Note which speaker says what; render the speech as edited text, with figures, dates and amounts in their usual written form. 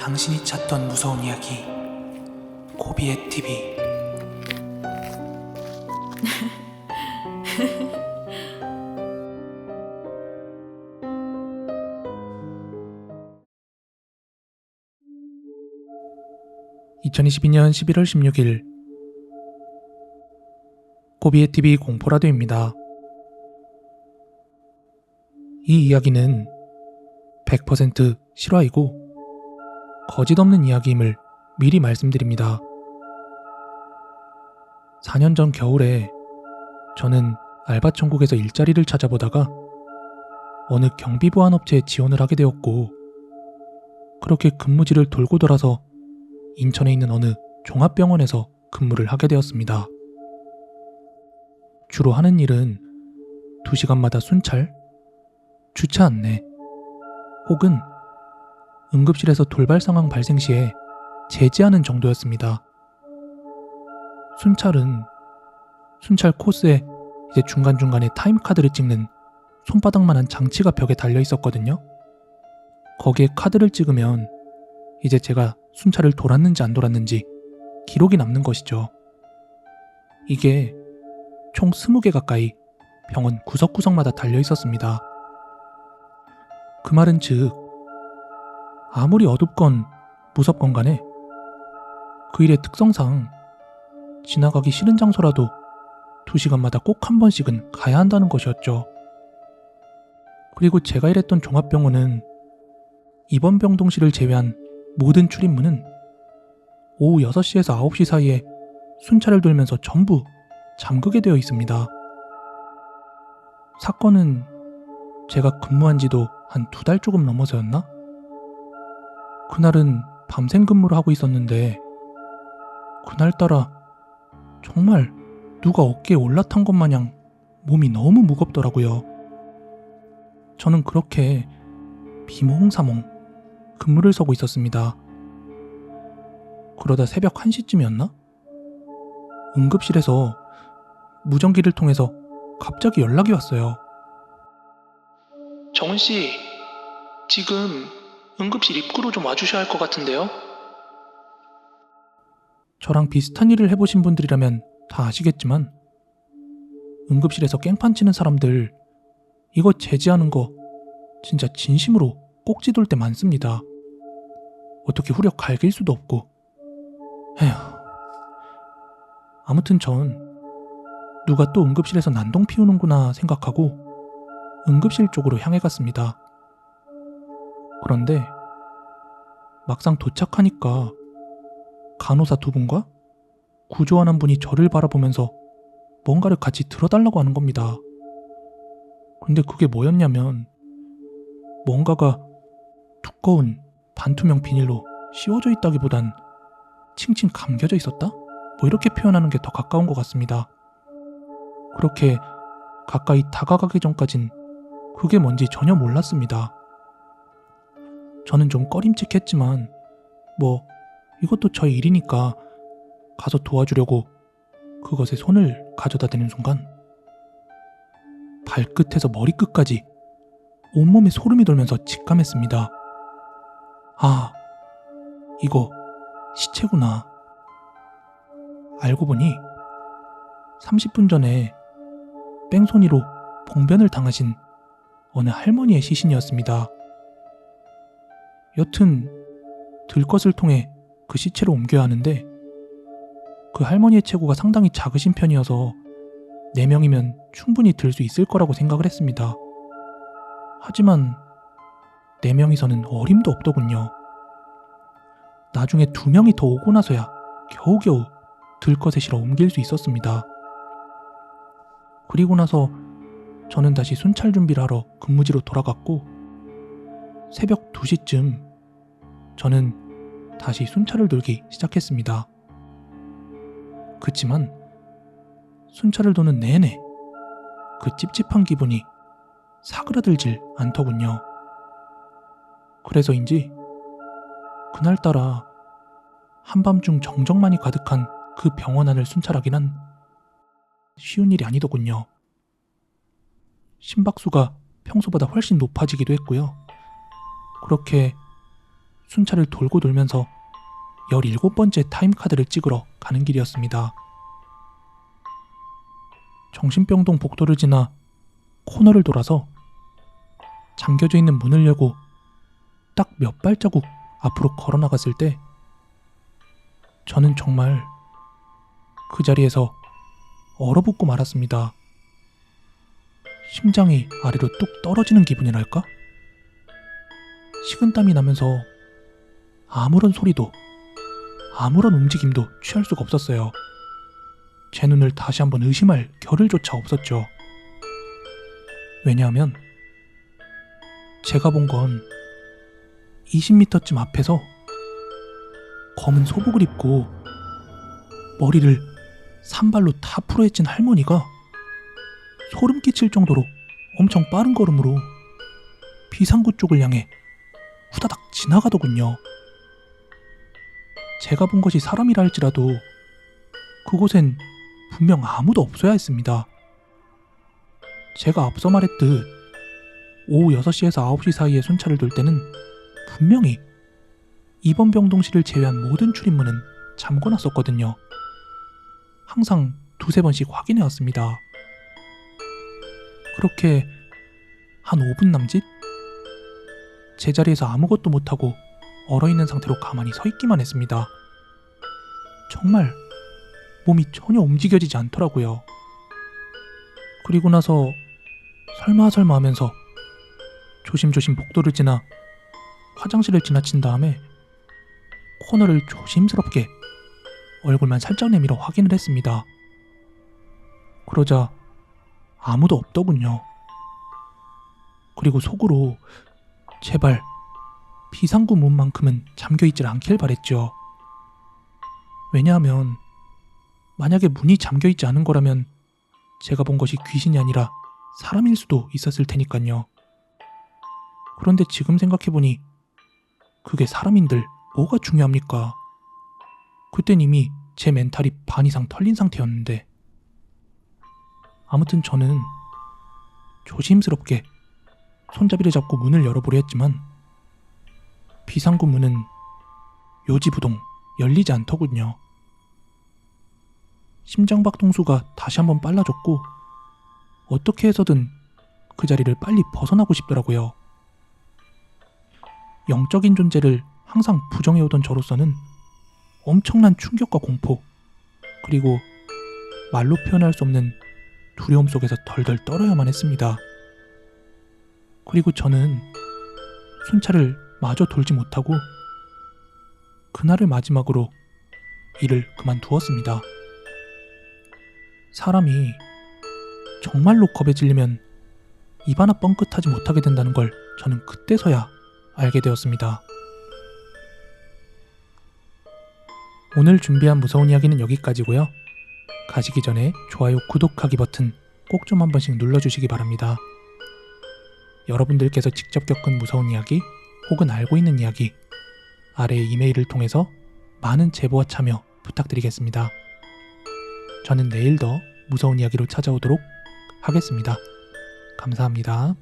Speaker 1: 당신이 찾던 무서운 이야기 고비의 TV. (2022년 11월 16일) 고비의 TV 공포라디오입니다. 이 이야기는 100% 실화이고 거짓 없는 이야기임을 미리 말씀드립니다. 4년 전 겨울에 저는 알바천국에서 일자리를 찾아보다가 어느 경비보안 업체에 지원을 하게 되었고, 그렇게 근무지를 돌고 돌아서 인천에 있는 어느 종합병원에서 근무를 하게 되었습니다. 주로 하는 일은 2시간마다 순찰, 주차 안내, 혹은 응급실에서 돌발 상황 발생 시에 제지하는 정도였습니다. 순찰은 순찰 코스에 이제 중간중간에 타임카드를 찍는 손바닥만한 장치가 벽에 달려 있었거든요. 거기에 카드를 찍으면 이제 제가 순찰을 돌았는지 안 돌았는지 기록이 남는 것이죠. 이게 총 20개 가까이 병원 구석구석마다 달려 있었습니다. 그 말은 즉, 아무리 어둡건 무섭건 간에 그 일의 특성상 지나가기 싫은 장소라도 2시간마다 꼭 한 번씩은 가야 한다는 것이었죠. 그리고 제가 일했던 종합병원은 입원병동실을 제외한 모든 출입문은 오후 6시에서 9시 사이에 순찰을 돌면서 전부 잠그게 되어 있습니다. 사건은 제가 근무한 지도 한 2달 조금 넘어서였나? 그날은 밤샘 근무를 하고 있었는데 그날따라 정말 누가 어깨에 올라탄 것 마냥 몸이 너무 무겁더라고요. 저는 그렇게 비몽사몽 근무를 서고 있었습니다. 그러다 새벽 1시쯤이었나? 응급실에서 무전기를 통해서 갑자기 연락이 왔어요. 정은씨, 지금 응급실 입구로 좀 와주셔야 할 것 같은데요? 저랑 비슷한 일을 해보신 분들이라면 다 아시겠지만 응급실에서 깽판 치는 사람들 이거 제지하는 거 진짜 진심으로 꼭지 돌 때 많습니다. 어떻게 후려 갈길 수도 없고. 에휴. 아무튼 전 누가 또 응급실에서 난동 피우는구나 생각하고 응급실 쪽으로 향해 갔습니다. 그런데 막상 도착하니까 간호사 2분과 구조원 1분이 저를 바라보면서 뭔가를 같이 들어달라고 하는 겁니다. 근데 그게 뭐였냐면 뭔가가 두꺼운 반투명 비닐로 씌워져 있다기보단 칭칭 감겨져 있었다? 뭐 이렇게 표현하는 게 더 가까운 것 같습니다. 그렇게 가까이 다가가기 전까진 그게 뭔지 전혀 몰랐습니다. 저는 좀 꺼림칙했지만 뭐 이것도 저의 일이니까 가서 도와주려고 그것에 손을 가져다 대는 순간 발끝에서 머리끝까지 온몸에 소름이 돌면서 직감했습니다. 아, 이거 시체구나. 알고 보니 30분 전에 뺑소니로 봉변을 당하신 어느 할머니의 시신이었습니다. 여튼 들것을 통해 그 시체로 옮겨야 하는데 그 할머니의 체구가 상당히 작으신 편이어서 4명이면 충분히 들 수 있을 거라고 생각을 했습니다. 하지만 4명이서는 어림도 없더군요. 나중에 2명이 더 오고 나서야 겨우겨우 들것에 실어 옮길 수 있었습니다. 그리고 나서 저는 다시 순찰 준비를 하러 근무지로 돌아갔고 새벽 2시쯤 저는 다시 순찰을 돌기 시작했습니다. 그치만 순찰을 도는 내내 그 찝찝한 기분이 사그라들질 않더군요. 그래서인지 그날따라 한밤중 정적만이 가득한 그 병원 안을 순찰하기는 쉬운 일이 아니더군요. 심박수가 평소보다 훨씬 높아지기도 했고요. 그렇게 순찰을 돌고 돌면서 17번째 타임카드를 찍으러 가는 길이었습니다. 정신병동 복도를 지나 코너를 돌아서 잠겨져 있는 문을 열고 딱 몇 발자국 앞으로 걸어 나갔을 때 저는 정말 그 자리에서 얼어붙고 말았습니다. 심장이 아래로 뚝 떨어지는 기분이랄까? 식은땀이 나면서 아무런 소리도 아무런 움직임도 취할 수가 없었어요. 제 눈을 다시 한번 의심할 겨를조차 없었죠. 왜냐하면 제가 본 건 20m쯤 앞에서 검은 소복을 입고 머리를 산발로 다 풀어헤친 할머니가 소름 끼칠 정도로 엄청 빠른 걸음으로 비상구 쪽을 향해 후다닥 지나가더군요. 제가 본 것이 사람이라 할지라도 그곳엔 분명 아무도 없어야 했습니다. 제가 앞서 말했듯 오후 6시에서 9시 사이에 순찰을 돌 때는 분명히 입원 병동실을 제외한 모든 출입문은 잠궈놨었거든요. 항상 2-3번씩 확인해왔습니다. 그렇게 한 5분 남짓? 제자리에서 아무것도 못하고 얼어있는 상태로 가만히 서 있기만 했습니다. 정말 몸이 전혀 움직여지지 않더라고요. 그리고 나서 설마 하면서 조심조심 복도를 지나 화장실을 지나친 다음에 코너를 조심스럽게 얼굴만 살짝 내밀어 확인을 했습니다. 그러자 아무도 없더군요. 그리고 속으로 제발 비상구 문만큼은 잠겨있질 않길 바랬죠. 왜냐하면 만약에 문이 잠겨있지 않은 거라면 제가 본 것이 귀신이 아니라 사람일 수도 있었을 테니까요. 그런데 지금 생각해보니 그게 사람인들 뭐가 중요합니까? 그땐 이미 제 멘탈이 반 이상 털린 상태였는데. 아무튼 저는 조심스럽게 손잡이를 잡고 문을 열어보려 했지만 비상구 문은 요지부동 열리지 않더군요. 심장박동수가 다시 한번 빨라졌고 어떻게 해서든 그 자리를 빨리 벗어나고 싶더라고요. 영적인 존재를 항상 부정해오던 저로서는 엄청난 충격과 공포, 그리고 말로 표현할 수 없는 두려움 속에서 덜덜 떨어야만 했습니다. 그리고 저는 순찰을 마저 돌지 못하고 그날을 마지막으로 일을 그만두었습니다. 사람이 정말로 겁에 질리면 입 하나 뻥끗하지 못하게 된다는 걸 저는 그때서야 알게 되었습니다. 오늘 준비한 무서운 이야기는 여기까지고요. 가시기 전에 좋아요, 구독하기 버튼 꼭 좀 한 번씩 눌러주시기 바랍니다. 여러분들께서 직접 겪은 무서운 이야기 혹은 알고 있는 이야기 아래 이메일을 통해서 많은 제보와 참여 부탁드리겠습니다. 저는 내일 더 무서운 이야기로 찾아오도록 하겠습니다. 감사합니다.